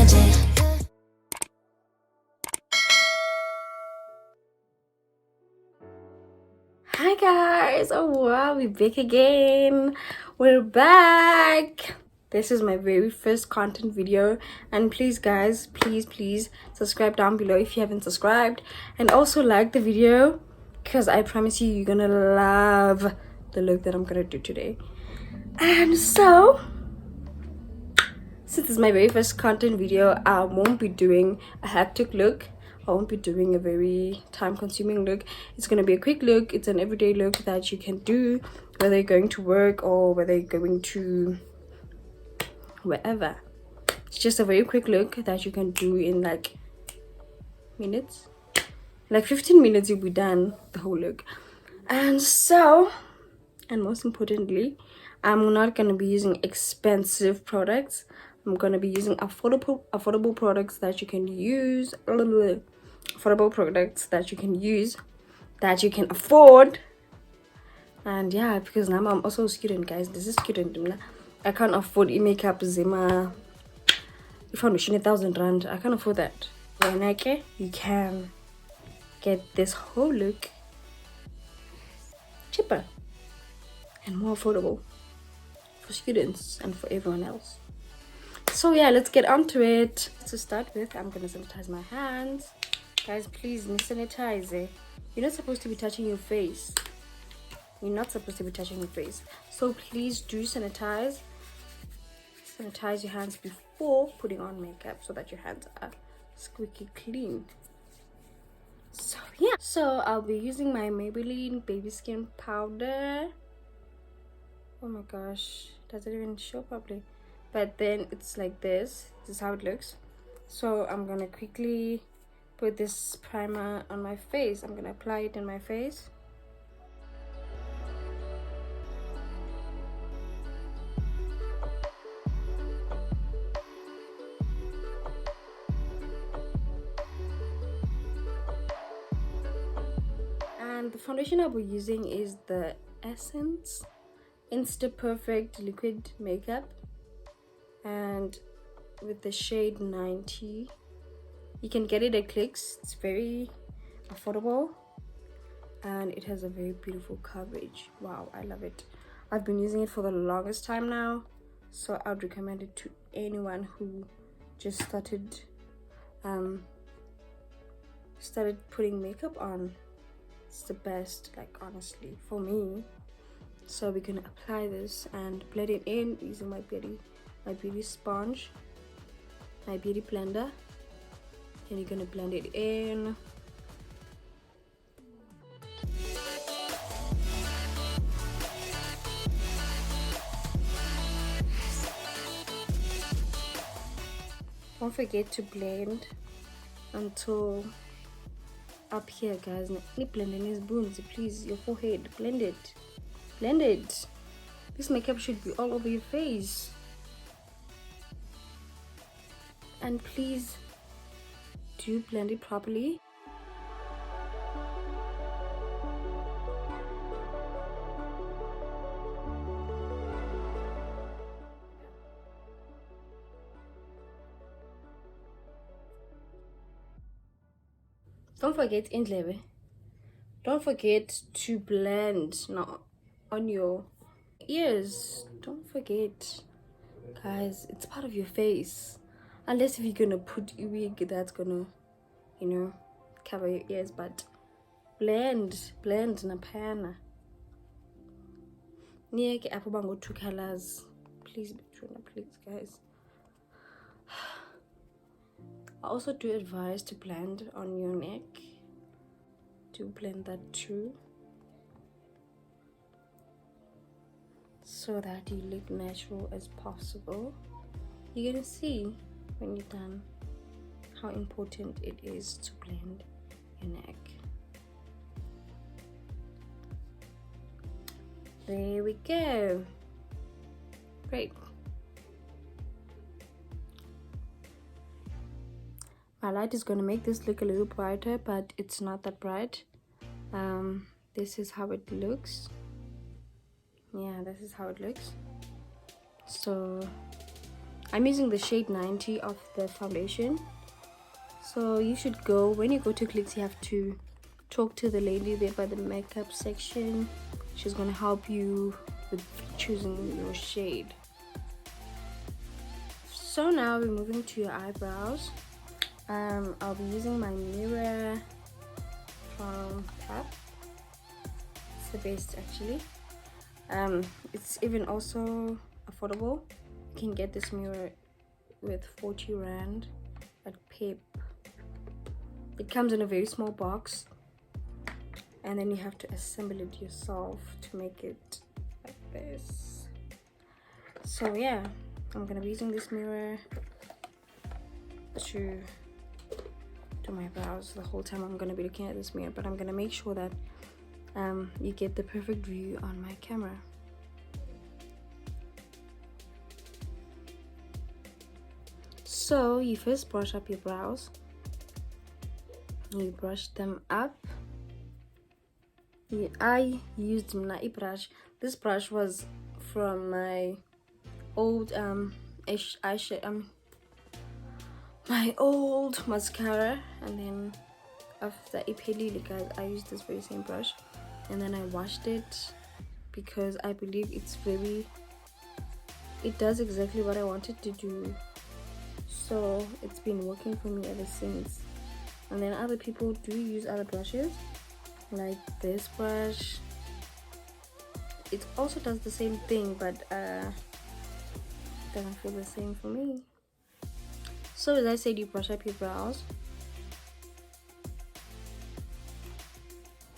magic. Hi guys, oh wow, we're back again. We're back. This is my very first content video, and please guys, please subscribe down below if you haven't subscribed, and also like the video because I promise you you're gonna love the look that I'm gonna do today. And so since it's my very first content video, I won't be doing a hectic look. I won't be doing a very time-consuming look. It's going to be a quick look. It's an everyday look that you can do, whether you're going to work or whether you're going to wherever. It's just a very quick look that you can do in like minutes. Like 15 minutes, you'll be done the whole look. And so, and most importantly, I'm not going to be using expensive products. I'm going to be using affordable products that you can use. Affordable products that you can use, that you can afford. And yeah, because now I'm also a student, guys. This is student. I can't afford makeup zima. If I'm 1,000 rand, I can't afford that. When you can get this whole look cheaper and more affordable for students and for everyone else. So yeah, let's get on to it. To start with, I'm gonna sanitize my hands. Guys, please sanitize. You're not supposed to be touching your face. You're not supposed to be touching your face. So please do sanitize. Sanitize your hands before putting on makeup so that your hands are squeaky clean. So yeah. So I'll be using my Maybelline baby skin powder. Oh my gosh, does it even show properly? But then it's like this. This is how it looks. So I'm gonna quickly put this primer on my face. I'm gonna apply it in my face. And the foundation I'll be using is the Essence Insta Perfect Liquid Makeup, and with the shade 90. You can get it at Clicks. It's very affordable and it has a very beautiful coverage. Wow, I love it. I've been using it for the longest time now, so I would recommend it to anyone who just started putting makeup on. It's the best, like, honestly, for me. So we're gonna apply this and blend it in using my beauty sponge, my beauty blender, and you're gonna blend it in. Don't forget to blend until up here, guys. Blending is boons, please. Your forehead, blend it. Blend it. This makeup should be all over your face. And please do blend it properly. Don't forget indlebe. Don't forget to blend now on your ears. Don't forget, guys, it's part of your face. Unless if you're gonna put a wig that's gonna, you know, cover your ears, but blend na pana. Nieke apho bango 2 colors. Please, please, guys. I also do advise to blend on your neck. Do blend that too, so that you look natural as possible. You're gonna see when you're done how important it is to blend your neck. There we go. Great. My light is going to make this look a little brighter, but it's not that bright. This is how it looks. Yeah, this is how it looks. So I'm using the shade 90 of the foundation. So you should go, when you go to Clicks, you have to talk to the lady there by the makeup section. She's gonna help you with choosing your shade. So now we're moving to your eyebrows. I'll be using my mirror from Tap. It's the best actually. It's even also affordable. You can get this mirror with 40 rand at Pep. It comes in a very small box, and then you have to assemble it yourself to make it like this. So yeah, I'm gonna be using this mirror to do my brows. The whole time I'm gonna be looking at this mirror, but I'm gonna make sure that you get the perfect view on my camera. So you first brush up your brows. You brush them up. I used my brush. This brush was from my old my old mascara, and then after iphelile, guys, I used this very same brush, and then I washed it because I believe it does exactly what I wanted to do. So it's been working for me ever since. And then other people do use other brushes, like this brush. It also does the same thing, but it doesn't feel the same for me. So as I said, you brush up your brows.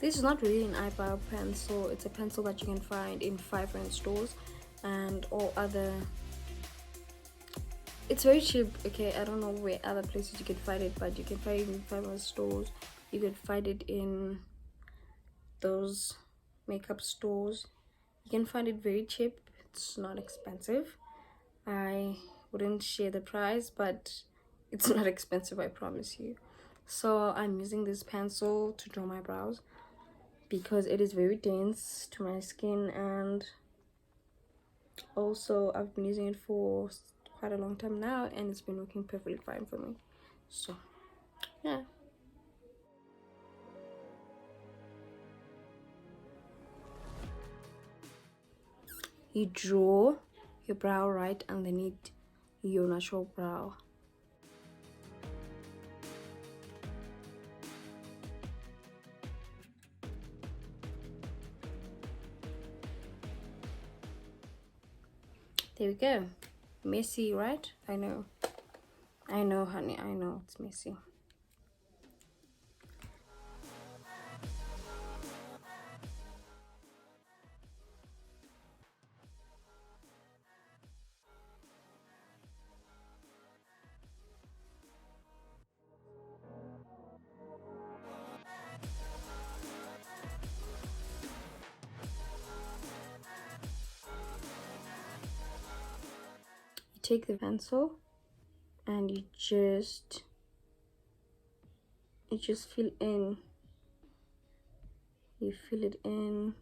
This is not really an eyebrow pencil. It's a pencil that you can find in 5 rand stores and all other. It's very cheap. Okay, I don't know where other places you can find it, but you can find it in 5 rand stores. You can find it in those makeup stores. You can find it very cheap. It's not expensive. I wouldn't share the price, but it's not expensive, I promise you. So I'm using this pencil to draw my brows because it is very dense to my skin, and also I've been using it for quite a long time now, and it's been working perfectly fine for me. So yeah. You draw your brow right underneath your natural brow. There we go. Messy, right? I know, honey, I know it's messy. Take the pencil and you just fill in. You fill it in.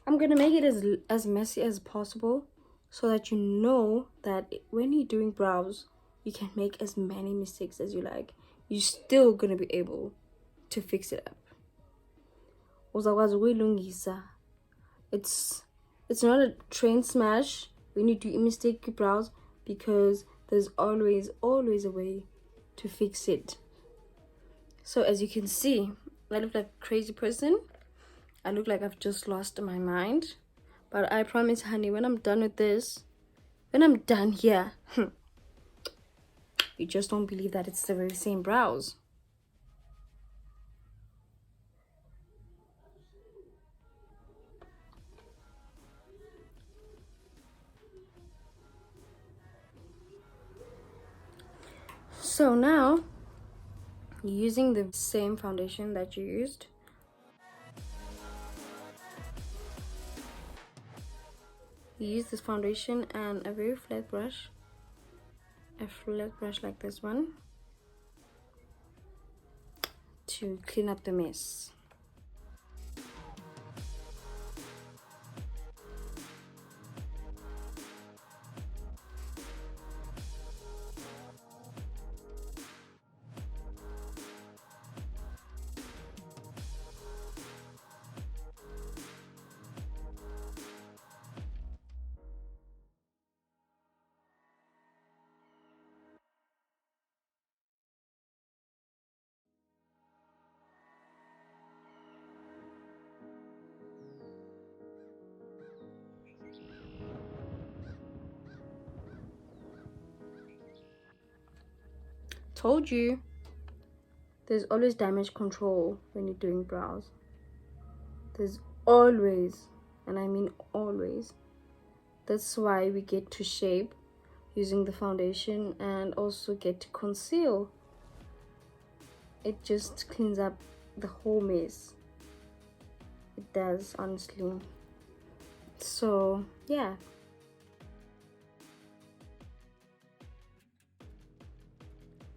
I'm gonna make it as messy as possible so that you know that when you're doing brows, you can make as many mistakes as you like. You're still gonna be able to fix it up. It's not a train smash when you do mistake your brows, because there's always a way to fix it. So as you can see, I look like a crazy person. I look like I've just lost my mind. But I promise, honey, when I'm done with this, when I'm done here, you just don't believe that it's the very same brows. So now, using the same foundation that you used, you use this foundation and a very flat brush, like this one, to clean up the mess. Told you. There's always damage control when you're doing brows. There's always, and I mean always. That's why we get to shape using the foundation and also get to conceal. It just cleans up the whole mess. It does, honestly. So yeah.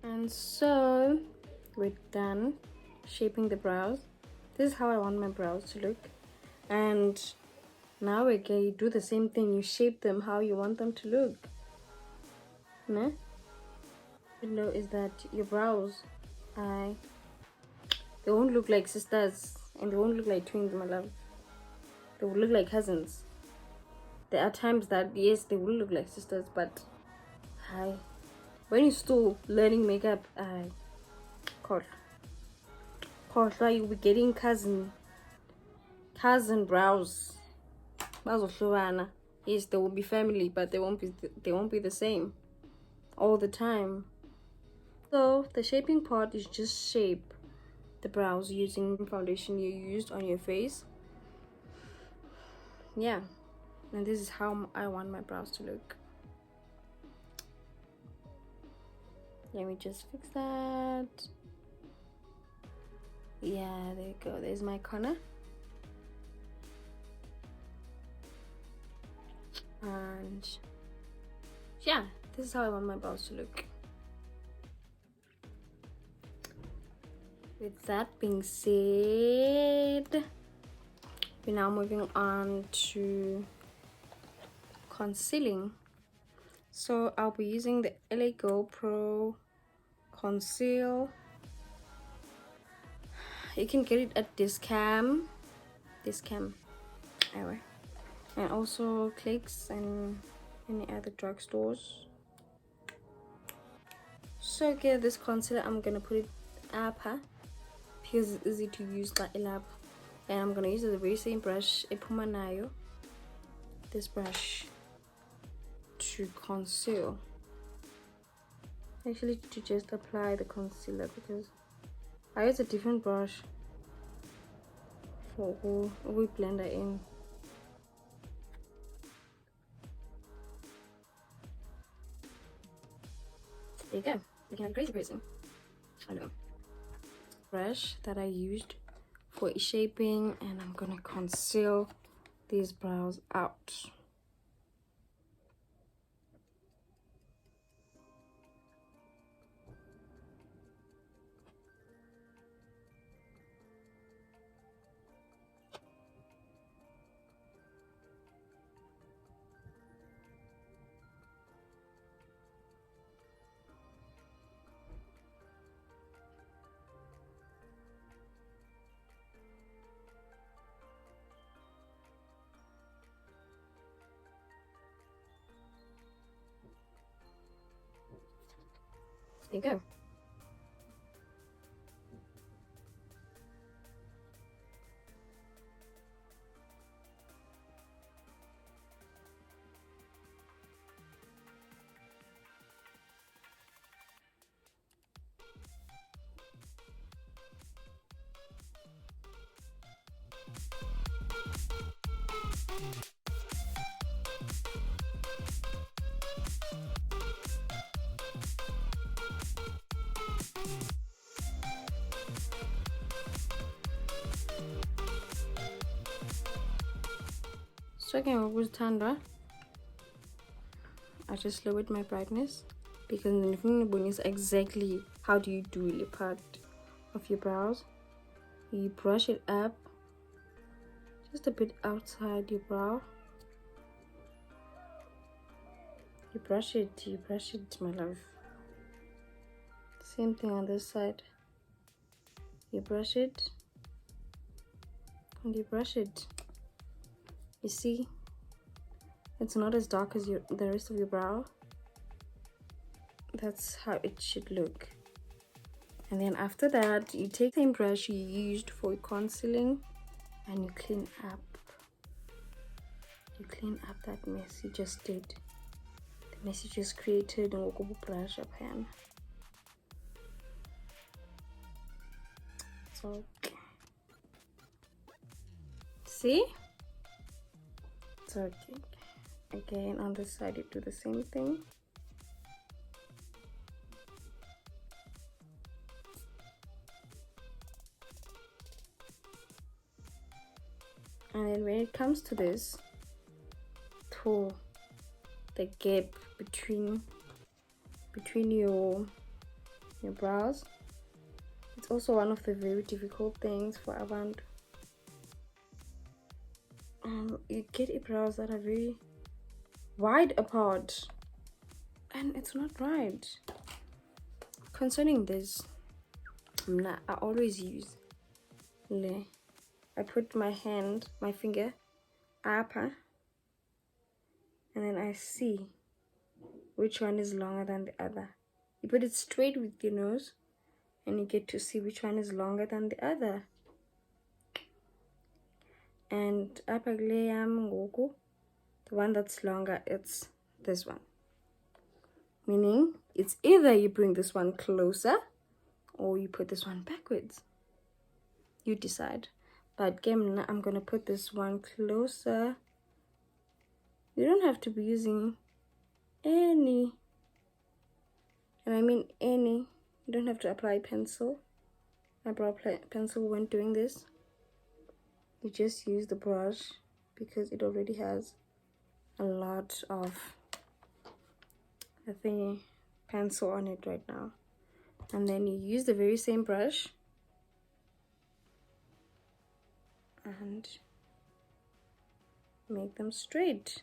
And so we're done shaping the brows. This is how I want my brows to look. And now again, you do the same thing. You shape them how you want them to look. No? Below is that your brows, they won't look like sisters and they won't look like twins, my love. They will look like cousins. There are times that yes, they will look like sisters, but when you're still learning makeup, you'll be getting cousin brows. Yes, they will be family, but they won't be the same all the time. So the shaping part is just shape the brows using foundation you used on your face. Yeah, and this is how I want my brows to look. Let me just fix that. Yeah, there you go. There's my corner. And yeah, this is how I want my brows to look. With that being said, we're now moving on to concealing. So I'll be using the LA Go Pro Conceal. You can get it at Discam, anyway, and also Clicks and any other drugstores. So get this concealer. I'm gonna put it up because it's easy to use like lab, and I'm gonna use the very same brush, this brush, to conceal. Actually, to just apply the concealer because I use a different brush for we blender in. There you go. Looking like a crazy person. I know. Brush that I used for shaping, and I'm gonna conceal these brows out. There you go. So again, with Tandra, I just lowered my brightness because the thing is exactly how do you do the part of your brows. You brush it up just a bit outside your brow. You brush it, my love. Same thing on this side. You brush it and you brush it. You see, it's not as dark as the rest of your brow. That's how it should look. And then after that, you take the same brush you used for concealing and you clean up. You clean up that mess you just did. The mess you just created and we'll brush up hand. Okay. See? It's okay. Again, on this side, you do the same thing. And then when it comes to this, to the gap between your brows, it's also one of the very difficult things for abantu. You get eyebrows that are very wide apart, and it's not right. Concerning this, I always use I put my finger up, and then I see which one is longer than the other. You put it straight with your nose, and you get to see which one is longer than the other. And the one that's longer, it's this one. Meaning, it's either you bring this one closer, or you put this one backwards. You decide. But I'm gonna put this one closer. You don't have to be using any, and I mean any. You don't have to apply eyebrow pencil when doing this. You just use the brush because it already has a lot of pencil on it right now. And then you use the very same brush and make them straight.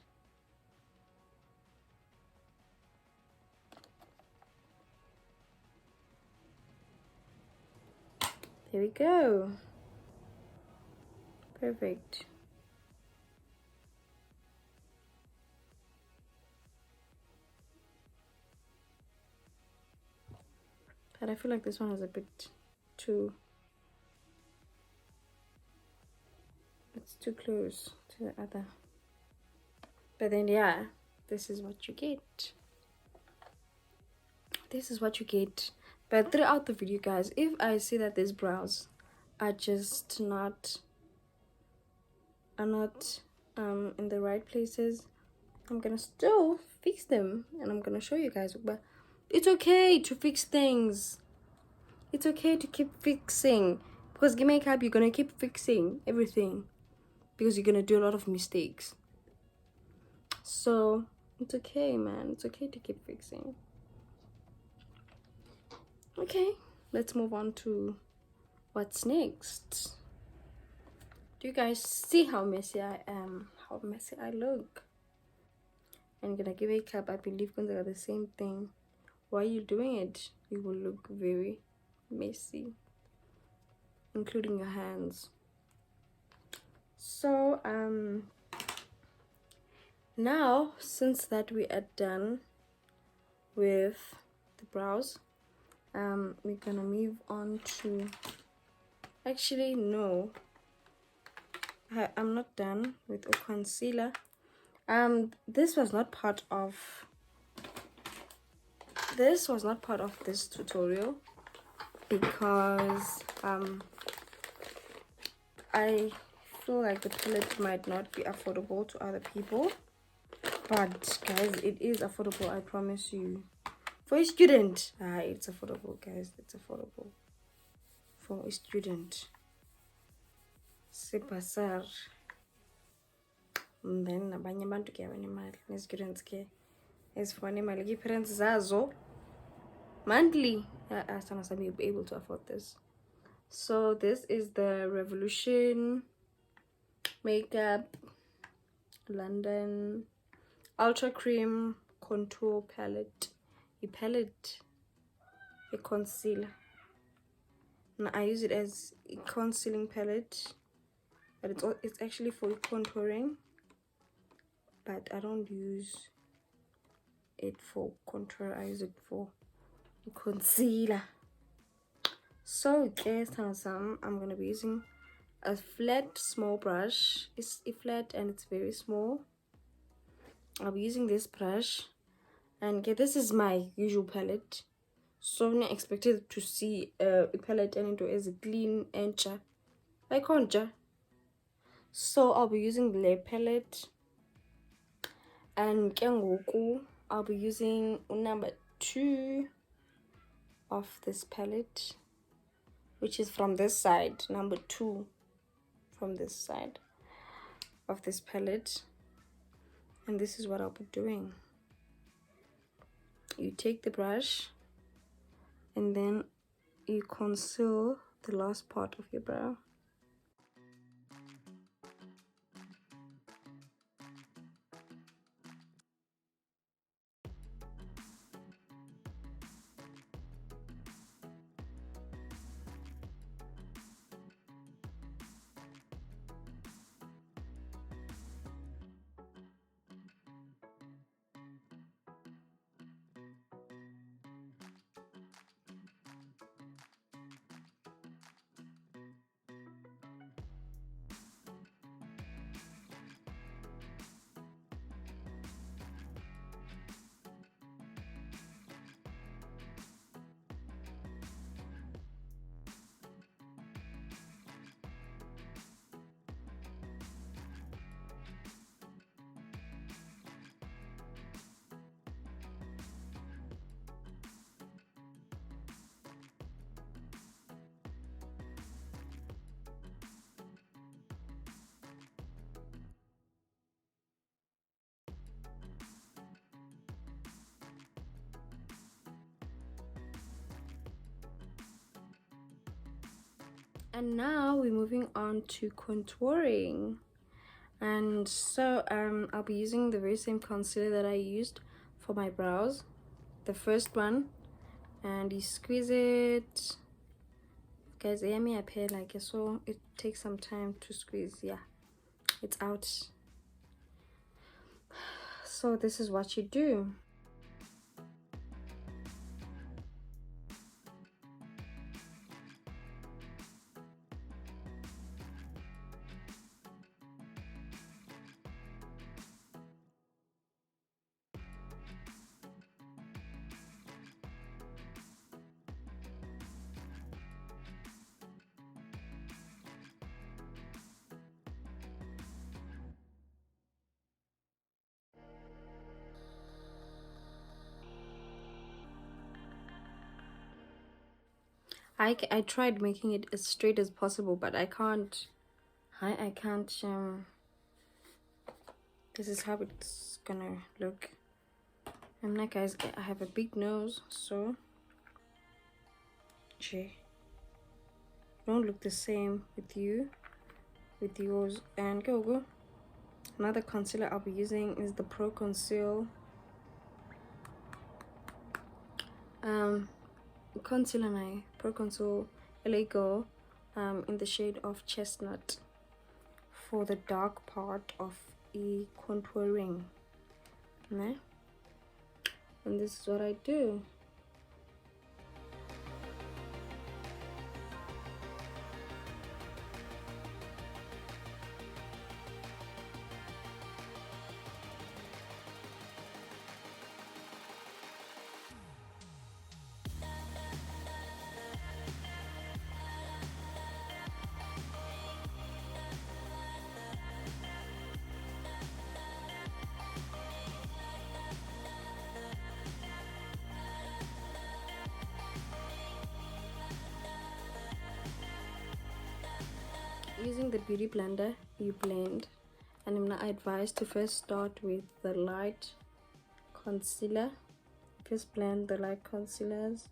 There we go. Perfect. But I feel like this one is a bit too, it's too close to the other. But then yeah, this is what you get. This is what you get. But throughout the video, guys, if I see that these brows are just not in the right places, I'm gonna still fix them, and I'm gonna show you guys. But it's okay to fix things. It's okay to keep fixing, because in makeup you're gonna keep fixing everything because you're gonna do a lot of mistakes. So it's okay, man. It's okay to keep fixing. Okay, let's move on to what's next. Do you guys see how messy I am? How messy I look? I'm gonna give a cap. I believe when they are the same thing. While you're doing it, you will look very messy, including your hands. So now, since that we are done with the brows, we're gonna move on to, actually no, I'm not done with a concealer. This was not part of this tutorial because I feel like the palette might not be affordable to other people, but guys, it is affordable, I promise you. For a student, it's affordable, guys. It's affordable for a student. Sepasar. And then abanye abantu ke abanemali ne-students ke ezifuna imali ke-parents zazo monthly. Some you'll be able to afford this. So this is the Revolution Makeup London Ultra Cream Contour Palette. A concealer. Now I use it as a concealing palette, but it's actually for contouring, but I don't use it for contour. I use it for concealer. So guys, I'm gonna be using a flat small brush. It's a flat and it's very small. I'll be using this brush, and this is my usual palette, So I expected to see a palette and into as a clean and I can't. So I'll be using the layer palette, and kengoku I'll be using number 2 of this palette, which is from this side, number 2 from this side of this palette. And this is what I'll be doing. You take the brush and then you conceal the last part of your brow. And now we're moving on to contouring. And so I'll be using the very same concealer that I used for my brows, the first one, and you squeeze it, guys. I mean, I pay like so it takes some time to squeeze. Yeah, it's out. So this is what you do. I tried making it as straight as possible, but I can't. I can't. This is how it's gonna look. I'm not, guys. I have a big nose, so don't look the same with yours. And go. Another concealer I'll be using is the Pro Conceal concealer Pro Conceal LA Girl in the shade of Chestnut for the dark part of contouring. And this is what I do. Using the beauty blender, you blend, and I'm not advised to first start with the light concealer. Just blend the light concealers.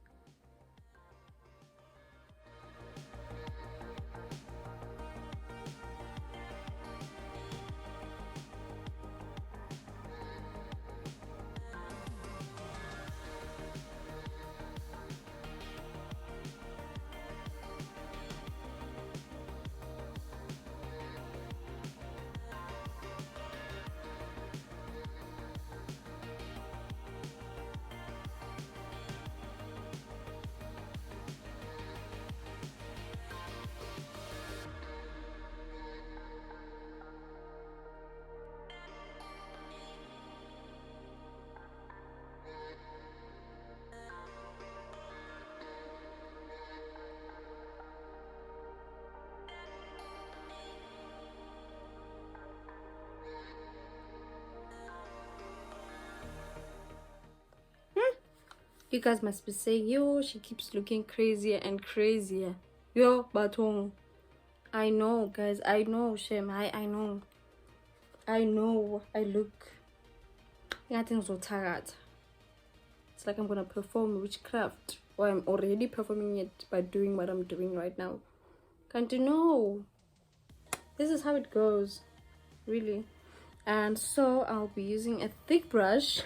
You guys must be saying, yo, she keeps looking crazier and crazier. Yo, Batong. I know, guys. I know, Shem. I know. I know. I look. Nothing's so tired. It's like I'm gonna perform witchcraft. Or I'm already performing it by doing what I'm doing right now. Can't you know? This is how it goes. Really. And so I'll be using a thick brush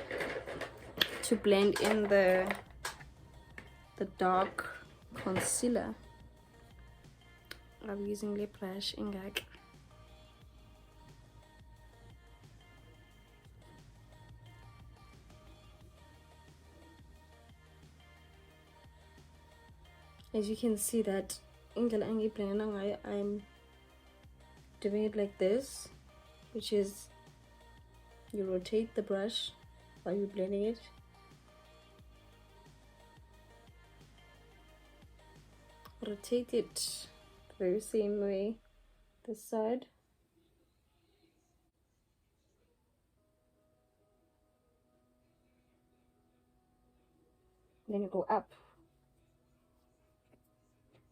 to blend in the dark concealer. I'll be using lip brush ingak. As you can see that I'm doing it like this, which is you rotate the brush while you're blending it. Rotate it the very same way this side. Then you go up.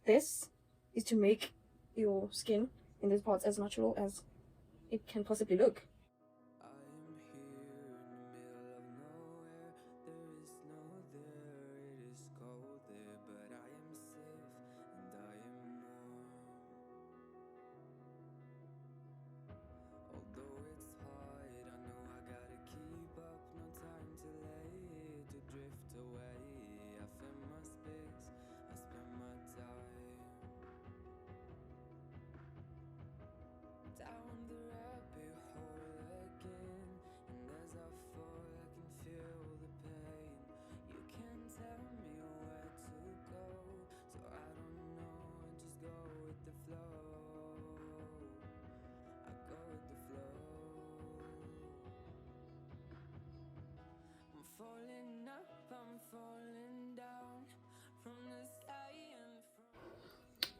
This is to make your skin in this part as natural as it can possibly look.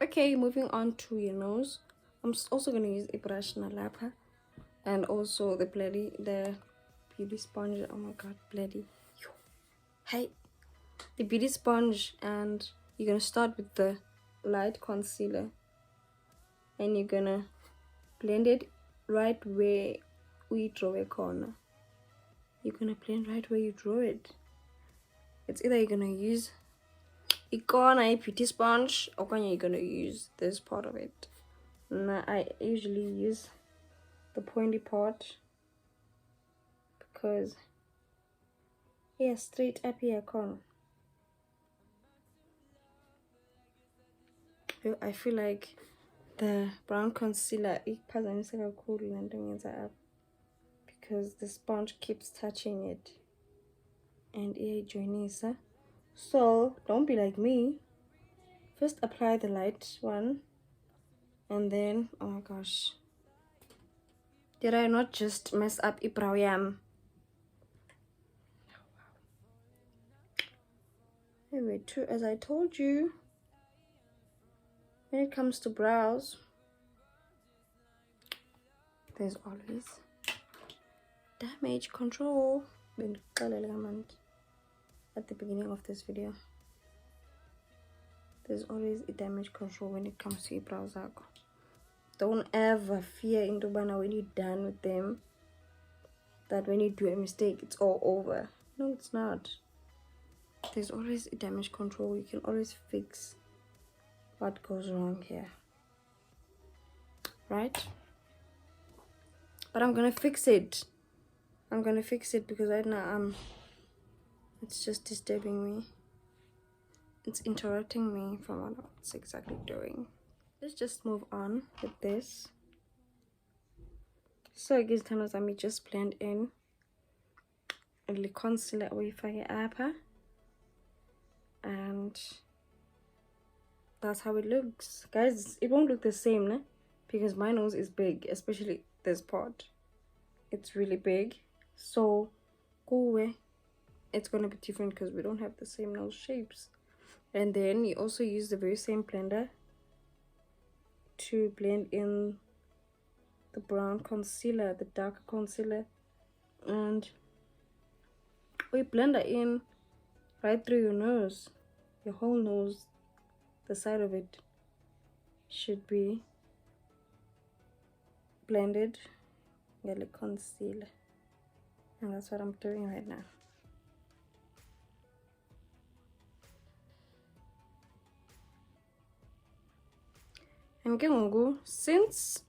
Okay, moving on to your nose. I'm also going to use a brush nalapa and also the beauty sponge. Oh my god, bloody. Hey, the beauty sponge, and you're going to start with the light concealer and you're going to blend it right where we draw a corner. You're going to blend right where you draw it. It's either you're going to use a beauty sponge or you're going to use this part of it. Now, I usually use the pointy part because straight up here corner. I feel like the brown concealer because the sponge keeps touching it and joinisa. So don't be like me. First apply the light one and then, oh my gosh, did I not just mess up eyebrow yam? Anyway, too, as I told you, when it comes to brows, there's always damage control. At the beginning of this video, there's always a damage control when it comes to your brows. Don't ever fear into bana when you're done with them that when you do a mistake it's all over. No, it's not. There's always a damage control. You can always fix what goes wrong here, right? But I'm gonna fix it. I'm gonna fix it because right now it's just disturbing me. It's interrupting me from what I was exactly doing. Let's just move on with this. So I guess time I just blend in the concealer away from your upper, and that's how it looks, guys. It won't look the same, né? Because my nose is big, especially this part. It's really big, so go away. It's gonna be different because we don't have the same nose shapes. And then you also use the very same blender to blend in the brown concealer, the darker concealer, and we blend it in right through your nose. Your whole nose, the side of it should be blended. Get a concealer. And that's what I'm doing right now. And since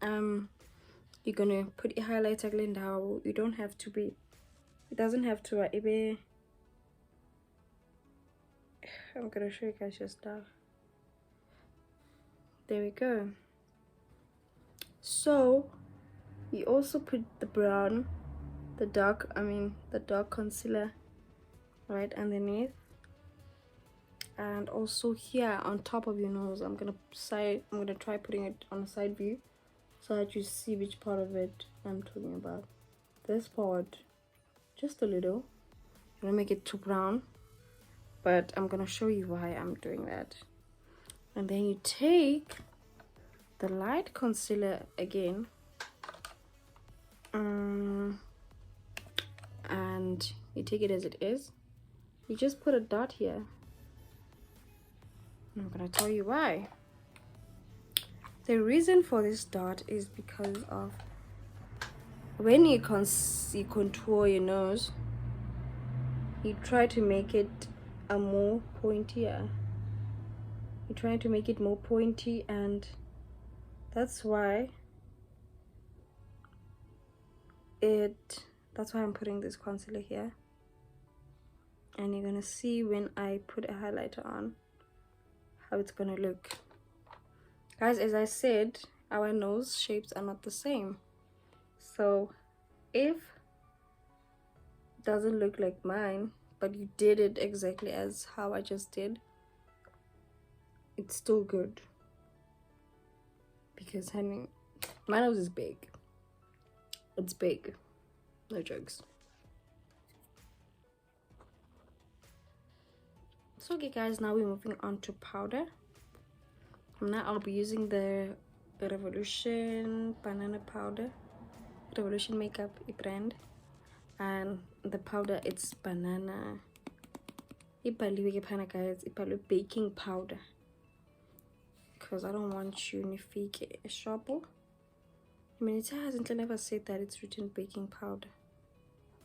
you're gonna put a highlighter glint now, you don't have to be, it doesn't have to be. I'm gonna show you guys just now. There we go. So you also put the brown, the dark concealer right underneath, and also here on top of your nose. I'm gonna try putting it on a side view so that you see which part of it I'm talking about. This part, just a little. I'm gonna make it too brown, but I'm gonna show you why I'm doing that. And then you take the light concealer again, and you take it as it is. You just put a dot here. I'm gonna tell you why. The reason for this dot is because of when you contour your nose, you try to make it a more pointier. You're trying to make it more pointy, and that's why I'm putting this concealer here. And you're gonna see when I put a highlighter on how it's gonna look. Guys, as I said, our nose shapes are not the same. So if it doesn't look like mine, but you did it exactly as how I just did, it's still good. Because honey, my nose is big. It's big. No jokes. So okay guys, now we're moving on to powder. Now I'll be using the Revolution banana powder, Revolution makeup brand, and the powder, it's banana. Guys, baking powder, because I don't want you to fake a shop. I mean, it hasn't never said that it's written baking powder.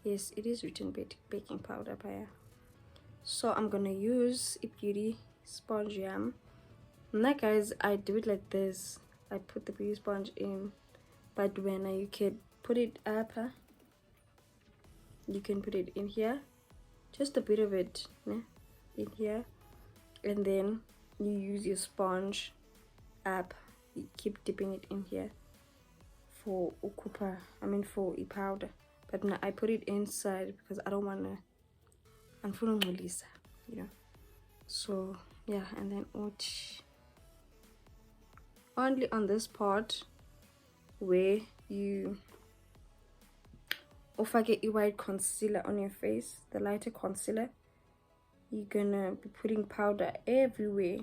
Yes, it is written baking powder, Paya. So I'm gonna use a beauty sponge. Now guys, I do it like this. I put the beauty sponge in, but when you can put it up, you can put it in here, just a bit of it in here, and then you use your sponge up. You keep dipping it in here for for a powder. But now I put it inside because I don't wanna Lisa, so yeah. And then only on this part where you get a white concealer on your face, the lighter concealer, you're gonna be putting powder everywhere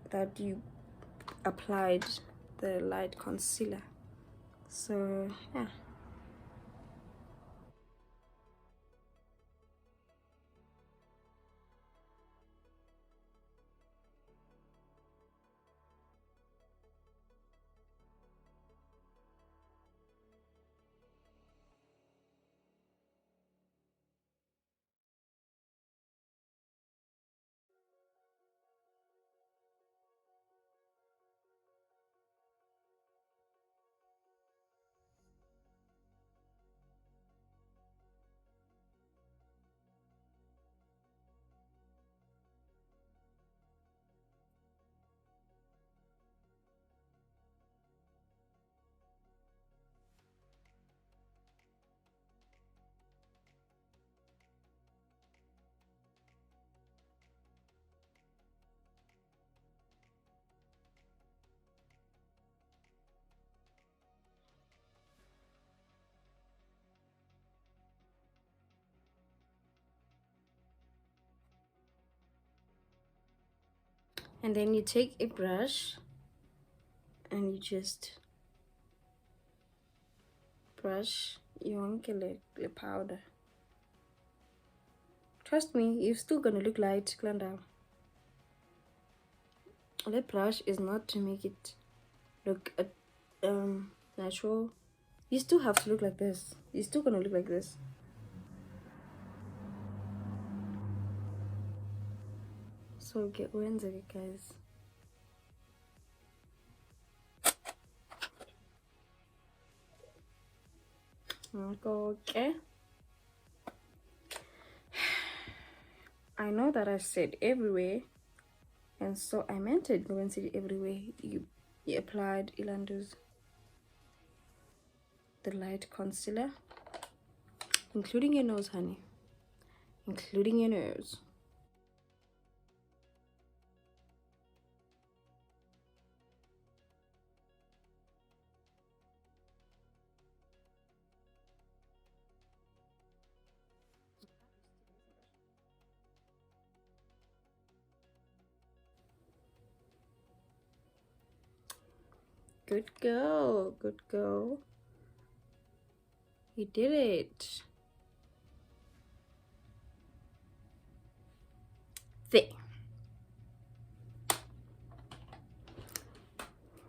that you applied the light concealer. So yeah. And then you take a brush and you just brush your powder. Trust me, you're still gonna look light, Glenda. Lip brush is not to make it look natural. You still have to look like this. You're still gonna look like this. So get when's it, guys? Okay. I know that I said everywhere, and so I meant it when I said everywhere. You applied Ilando's the light concealer, including your nose, honey, including your nose. Good girl, good girl. You did it. There.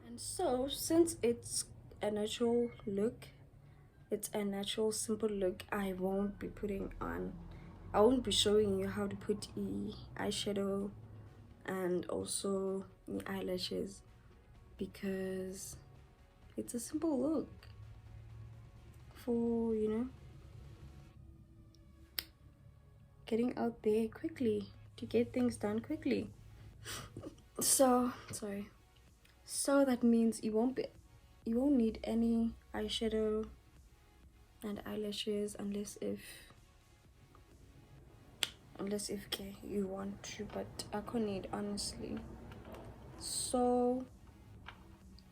And so, since it's a natural look, it's a natural simple look, I won't be showing you how to put eyeshadow and also the eyelashes, because it's a simple look for, you know, getting out there quickly, to get things done quickly. So sorry. So that means you won't need any eyeshadow and eyelashes unless if okay, you want to, but I can't need, honestly. So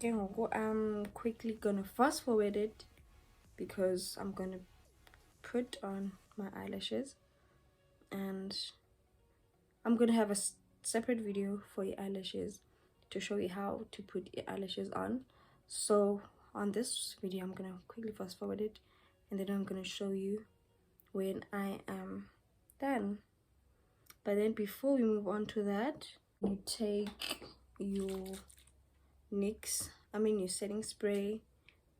I'm quickly gonna fast forward it because I'm gonna put on my eyelashes, and I'm gonna have a separate video for your eyelashes to show you how to put your eyelashes on. So on this video I'm gonna quickly fast forward it, and then I'm gonna show you when I am done. But then before we move on to that, you take your your setting spray,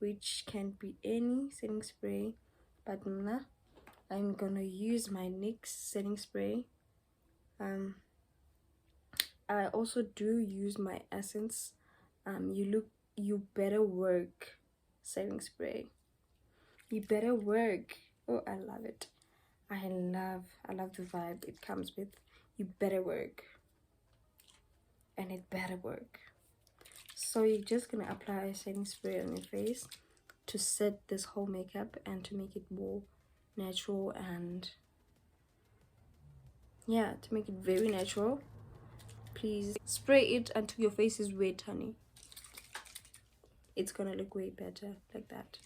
which can be any setting spray, but I'm gonna use my NYX setting spray. I also do use my Essence you better work setting spray. You better work. Oh, I love it. I love the vibe it comes with. You better work, and it better work. So you're just gonna apply a setting spray on your face to set this whole makeup and to make it more natural, and yeah, to make it very natural. Please spray it until your face is wet, honey. It's gonna look way better like that.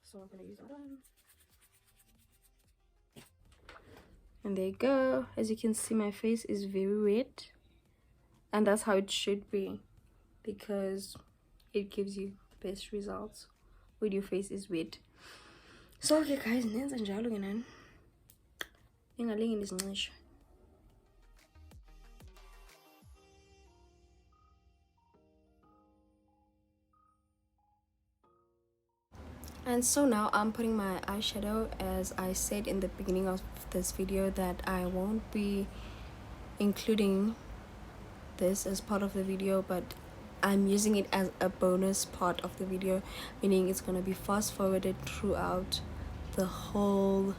So I'm gonna use that one. And there you go. As you can see, my face is very wet, and that's how it should be, because it gives you best results when your face is wet. So okay guys, nenza njalo ke nani ningalingi nizincishe. And so now I'm putting my eyeshadow. As I said in the beginning of this video that I won't be including this as part of the video, but I'm using it as a bonus part of the video, meaning it's gonna be fast forwarded throughout the whole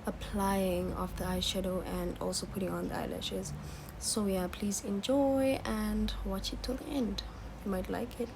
applying of the eyeshadow and also putting on the eyelashes. So yeah, please enjoy and watch it till the end. You might like it.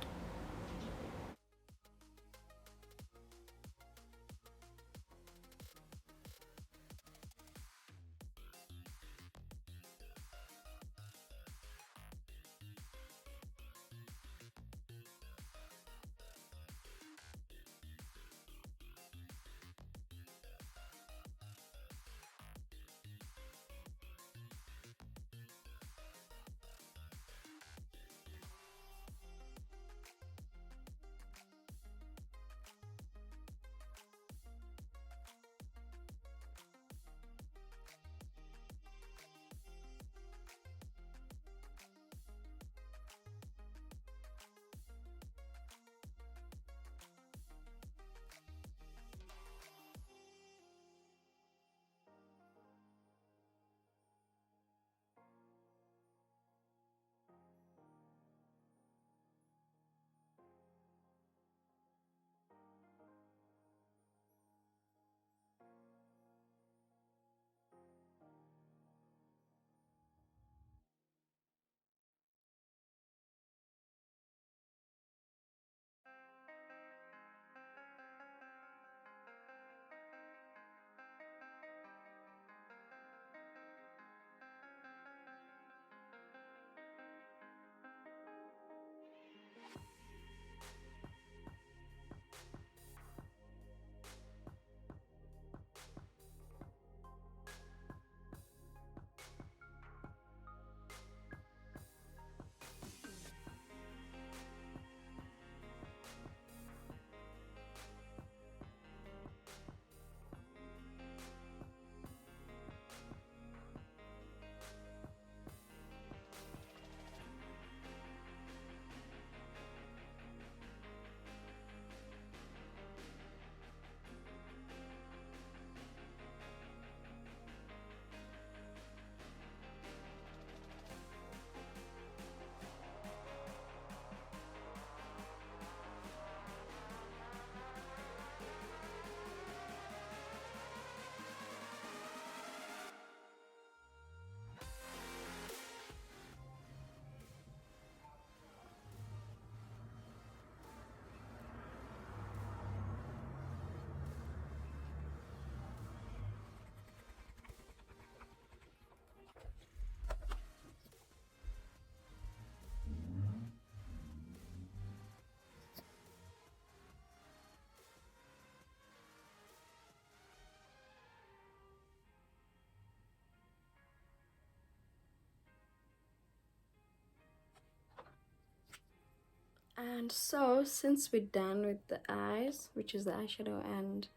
And so since we're done with the eyes, which is the eyeshadow and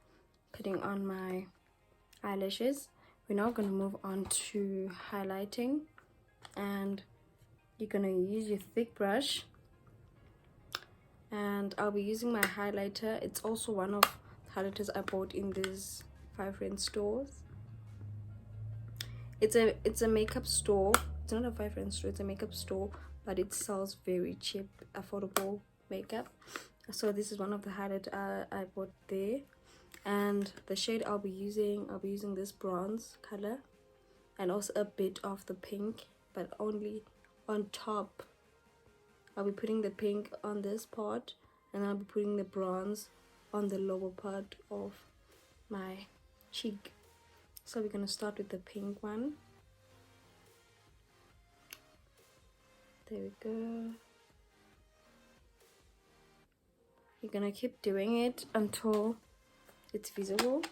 putting on my eyelashes, we're now going to move on to highlighting. And you're going to use your thick brush, and I'll be using my highlighter. It's also one of the highlighters I bought in these 5 rand stores. It's a makeup store. It's not a 5 rand store, it's a makeup store, but it sells very cheap, affordable makeup. So this is one of the highlighter I bought there. And the shade I'll be using this bronze color, and also a bit of the pink, but only on top. I'll be putting the pink on this part, and I'll be putting the bronze on the lower part of my cheek. So we're gonna start with the pink one. There we go. You're gonna keep doing it until it's visible.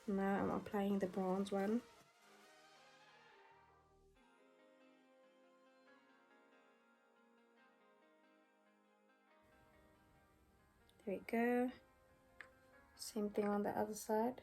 Now I'm applying the bronze one. There we go. Same thing on the other side.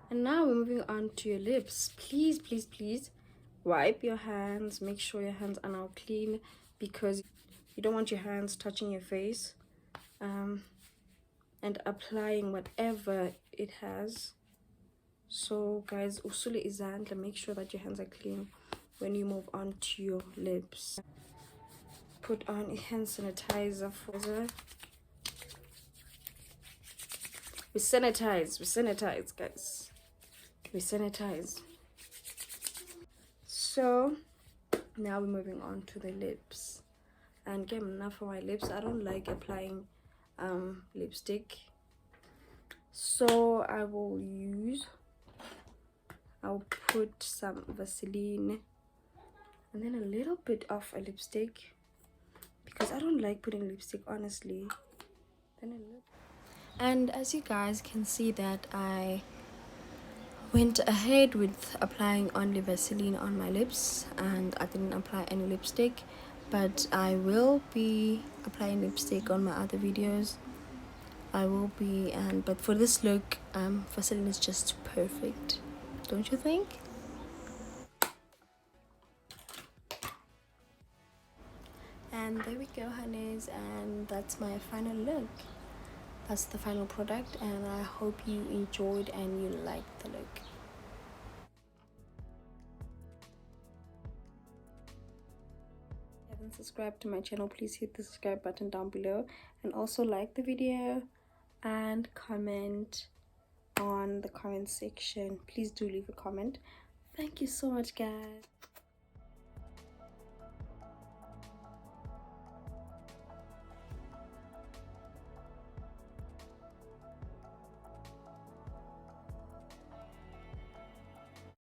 And now we're moving on to your lips. Please, please, please wipe your hands. Make sure your hands are now clean, because you don't want your hands touching your face and applying whatever it has. So guys, usule izandla, make sure that your hands are clean when you move on to your lips. Put on a hand sanitizer for the we sanitize guys, we sanitize. So now we're moving on to the lips, and get enough for my lips. I don't like applying lipstick, so I'll put some Vaseline and then a little bit of a lipstick, because I don't like putting lipstick, honestly. And as you guys can see that I went ahead with applying only Vaseline on my lips, and I didn't apply any lipstick, but I will be applying lipstick on my other videos. I will be, but for this look, Vaseline is just perfect, don't you think? And there we go, honeys, and that's my final look. That's the final product, and I hope you enjoyed and you liked the look. If you haven't subscribed to my channel, please hit the subscribe button down below, and also like the video and comment on the comment section. Please do leave a comment. Thank you so much, guys.